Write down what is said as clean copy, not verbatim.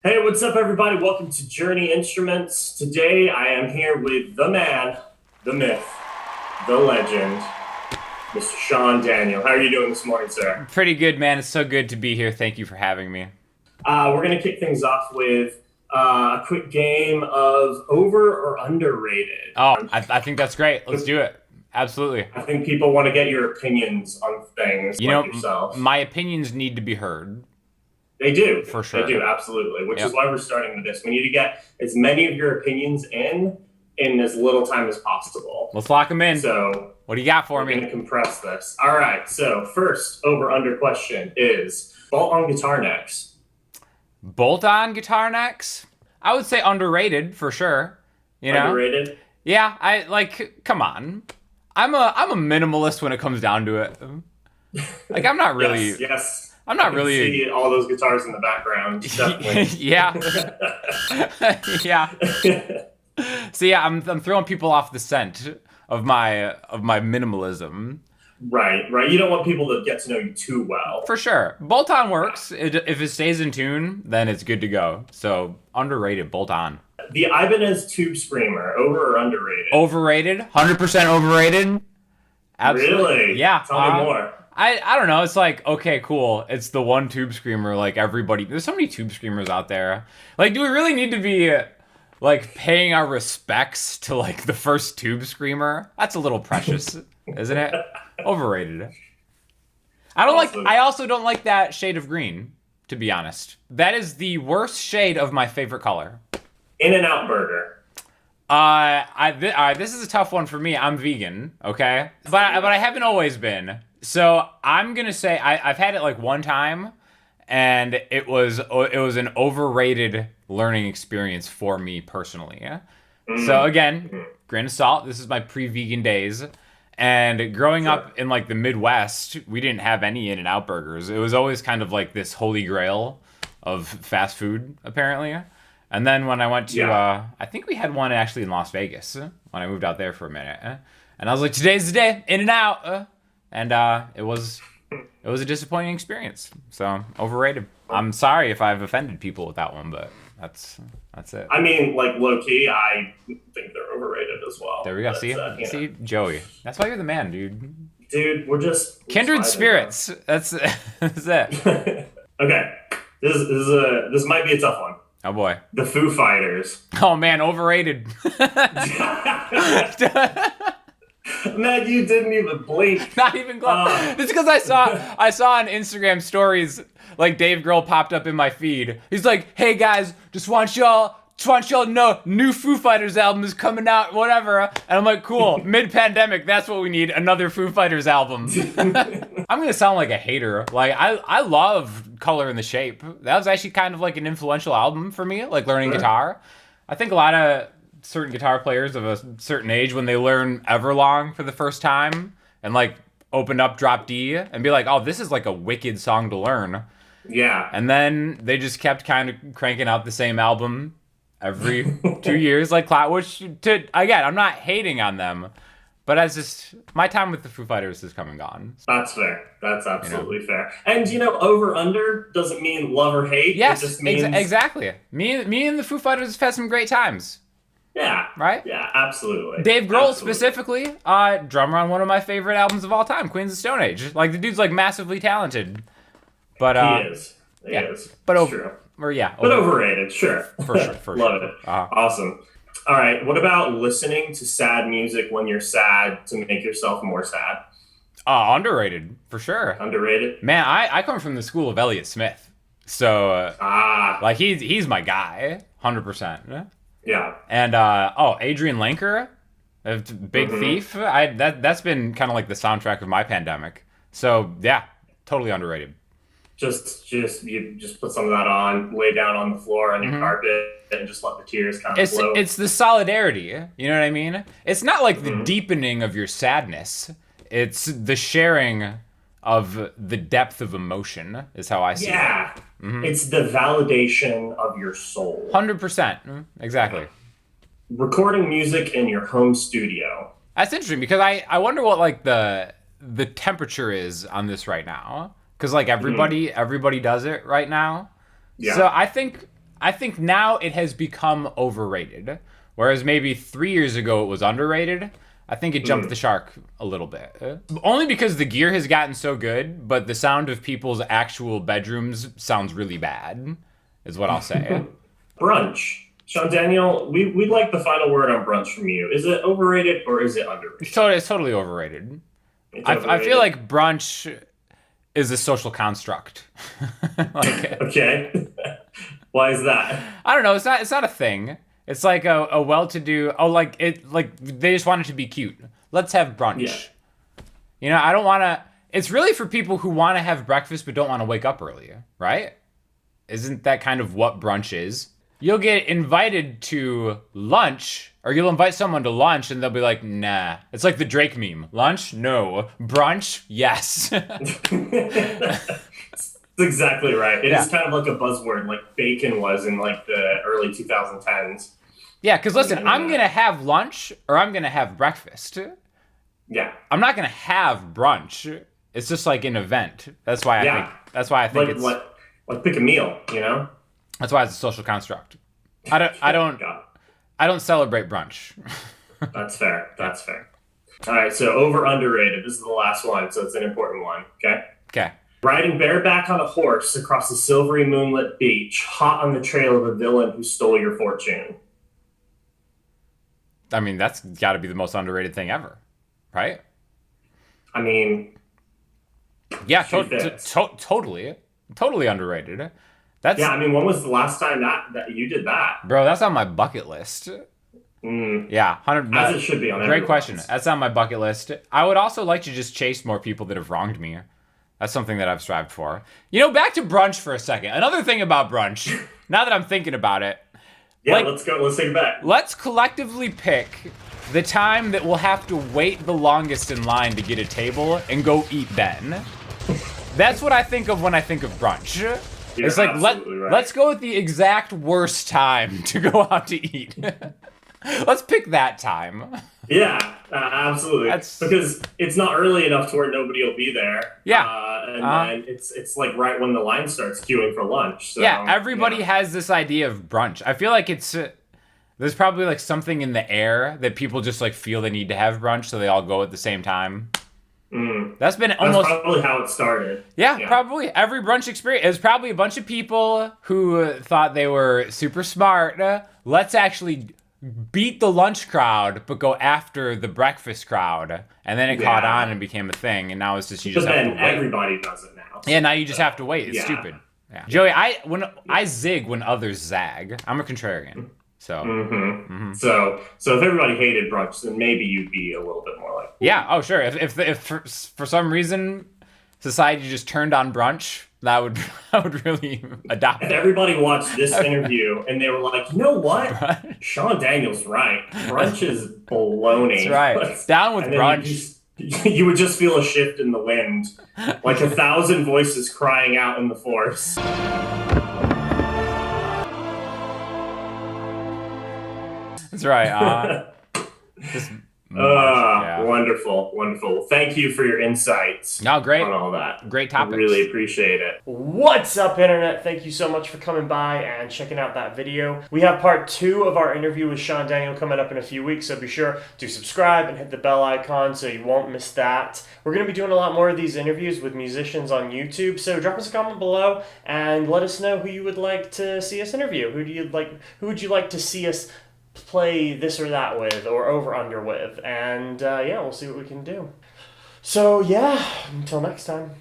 Hey, what's up, everybody? Welcome to Journey Instruments. Today I am here with the man, the myth, the legend, Mr. Sean Daniel. How are you doing this morning, sir? Pretty good, man. It's so good to be here. Thank you for having me. We're going to kick things off with a quick game of over or underrated. Oh, I think that's great. Let's do it. Absolutely. I think people want to get your opinions on things You like know, yourself. my opinions need to be heard They do. for They sure. do, absolutely. Which is Yep. why we're starting with this. We need to get as many of your opinions in as little time as possible. Let's lock them in. So What do you got for we're going to me? compress this. All right. So first over under question is bolt on guitar necks. Bolt-on guitar necks? I would say underrated for sure. You know? Underrated. Yeah, I like come on. I'm a minimalist when it comes down to it. Like Yes. Yes. I'm I not can really see all those guitars in the background. Definitely. yeah. Yeah. So yeah, I'm throwing people off the scent of my minimalism. Right. Right. You don't want people to get to know you too well. For sure. Bolt on works. If it stays in tune, then it's good to go. So underrated, bolt on. The Ibanez Tube Screamer, over or underrated? Overrated, 100% overrated. Absolutely. Really? Yeah. Tell me more. I don't know. It's like, okay, cool. It's the one tube screamer. Like everybody, there's so many tube screamers out there. Like, do we really need to be like paying our respects to like the first tube screamer? That's a little precious, isn't it? Overrated. I don't like. Awesome. I also don't like that shade of green. To be honest, that is the worst shade of my favorite color. In-N-Out Burger. This is a tough one for me. I'm vegan, okay, but I haven't always been. So I'm gonna say I've had it like one time, and it was an overrated learning experience for me personally. Yeah. So again, grain of salt. This is my pre-vegan days. And growing Sure. up in like the Midwest, we didn't have any In-N-Out burgers. It was always kind of like this holy grail of fast food, apparently. And then when I went to, Yeah. I think we had one actually in Las Vegas when I moved out there for a minute. And I was like, today's the day, In-N-Out. And it was a disappointing experience. So overrated. I'm sorry if I've offended people with that one, but that's it. I mean, like low key, I think they're overrated as well. There we go. But, See, you know, see, Joey. That's why you're the man, dude. dude, we're Kindred just spirits. That's that's it. vibing. Okay, this might be a tough one. Oh boy. The Foo Fighters. Oh man, overrated. Man, you didn't even blink. Not even close. Uh. Just because I saw on Instagram stories like Dave Grohl popped up in my feed. He's like, "Hey guys, just want y'all to know, new Foo Fighters album is coming out, whatever." And I'm like, "Cool, mid-pandemic, that's what we need, another Foo Fighters album." I'm gonna sound like a hater. Like I love Color in the Shape. That was actually kind of like an influential album for me, like learning Sure. guitar. I think a lot of certain guitar players of a certain age, when they learn Everlong for the first time and like open up Drop D and be like, "Oh, this is like a wicked song to learn," Yeah. and then they just kept kind of cranking out the same album every 2 years, like Cloud. Which, to again, I'm not hating on them, but as just my time with the Foo Fighters has come and gone. That's fair. That's absolutely fair. And over under doesn't mean love or hate. It Yes, just means exactly. Me and the Foo Fighters have had some great times, yeah, right? yeah, absolutely. Dave Grohl Absolutely. specifically, drummer on one of my favorite albums of all time, Queens of the Stone Age. Like the dude's like massively talented, but He is. He yeah, is. but It's over, true. or yeah, But overrated, sure. for sure, for Love sure. it. Awesome. All right. What about listening to sad music when you're sad to make yourself more sad? Underrated for sure. Underrated? Man, I come from the school of Elliott Smith, so Ah, like he's my guy, 100%. yeah. And Adrian Lenker, Big Thief. That's been kind of like the soundtrack of my pandemic. So yeah, totally underrated. You just put some of that on, lay down on the floor on your carpet, and just let the tears kind of It's flow. it's the solidarity. You know what I mean? It's not like the deepening of your sadness. It's the sharing of the depth of emotion. Is how I see it. Yeah. It's the validation of your soul. 100%. Exactly. Recording music in your home studio. That's interesting because I wonder what like the temperature is on this right now, because like everybody does it right now. Yeah. So I think I think now it has become overrated, whereas maybe 3 years ago it was underrated. I think it jumped the shark a little bit. Only because the gear has gotten so good, but the sound of people's actual bedrooms sounds really bad, is what I'll say. Brunch. Sean Daniel, we'd like the final word on brunch from you. Is it overrated or is it underrated? It's totally overrated. I feel like brunch is a social construct. Okay. Why is that? I don't know. It's not a thing. It's like a well-to-do. Oh, like they just want it to be cute. Let's have brunch. Yeah. You know, I don't want to. It's really for people who want to have breakfast but don't want to wake up earlier, right? Isn't that kind of what brunch is? You'll get invited to lunch, or you'll invite someone to lunch, and they'll be like, "Nah." It's like the Drake meme: lunch, no; brunch, yes. That's exactly right. It is kind of like a buzzword, like bacon was in like the early 2010s. Yeah, because listen, I'm going to have lunch or I'm going to have breakfast. Yeah. I'm not going to have brunch. It's just like an event. That's why I think like, it's like pick a meal, you know? That's why it's a social construct. I don't celebrate brunch. That's fair. That's fair. All right, so over underrated. This is the last one, so it's an important one, okay? Okay. Riding bareback on a horse across a silvery moonlit beach, hot on the trail of a villain who stole your fortune. I mean, that's got to be the most underrated thing ever, right? I mean, yeah, totally underrated. I mean, when was the last time that you did that? Bro, that's on my bucket list. Yeah, 100. As it should be on. Great question. That's on my bucket list. I would also like to just chase more people that have wronged me. That's something that I've strived for. You know, back to brunch for a second. Another thing about brunch, now that I'm thinking about it. Yeah, let's go. Let's take it back. Let's collectively pick the time that we'll have to wait the longest in line to get a table and go eat then. That's what I think of when I think of brunch. It's like, let's go with the exact worst time to go out to eat. Let's pick that time. Yeah, absolutely. Because it's not early enough to where nobody will be there. Yeah. And it's like right when the line starts queuing for lunch. So, yeah, everybody has this idea of brunch. I feel like there's probably like something in the air that people just like feel they need to have brunch, so they all go at the same time. That's probably how it started. Yeah, probably. Every brunch experience is probably a bunch of people who thought they were super smart. Let's actually beat the lunch crowd, but go after the breakfast crowd. And then it caught on and became a thing. And now it's just, you just have to wait. Everybody does it now. Yeah, now you just have to wait. It's stupid. Yeah. Joey, I zig when others zag. I'm a contrarian. So. So if everybody hated brunch, then maybe you'd be a little bit more like. Yeah. Oh, sure. If for some reason society just turned on brunch, I would really adopt it. it. Everybody watched this interview and they were like, you know what? Sean Daniel's right. Brunch is baloney. That's right. Down with brunch. You would just feel a shift in the wind, like 1,000 voices crying out in the force. That's right. Wonderful. Thank you for your insights. No, great. On all that. Great topics. Really appreciate it. What's up, Internet? Thank you so much for coming by and checking out that video. We have part 2 of our interview with Sean Daniel coming up in a few weeks, so be sure to subscribe and hit the bell icon so you won't miss that. We're going to be doing a lot more of these interviews with musicians on YouTube, so drop us a comment below and let us know who you would like to see us interview. Who would you like to see us play this or that with, or over under with, and we'll see what we can do. So until next time.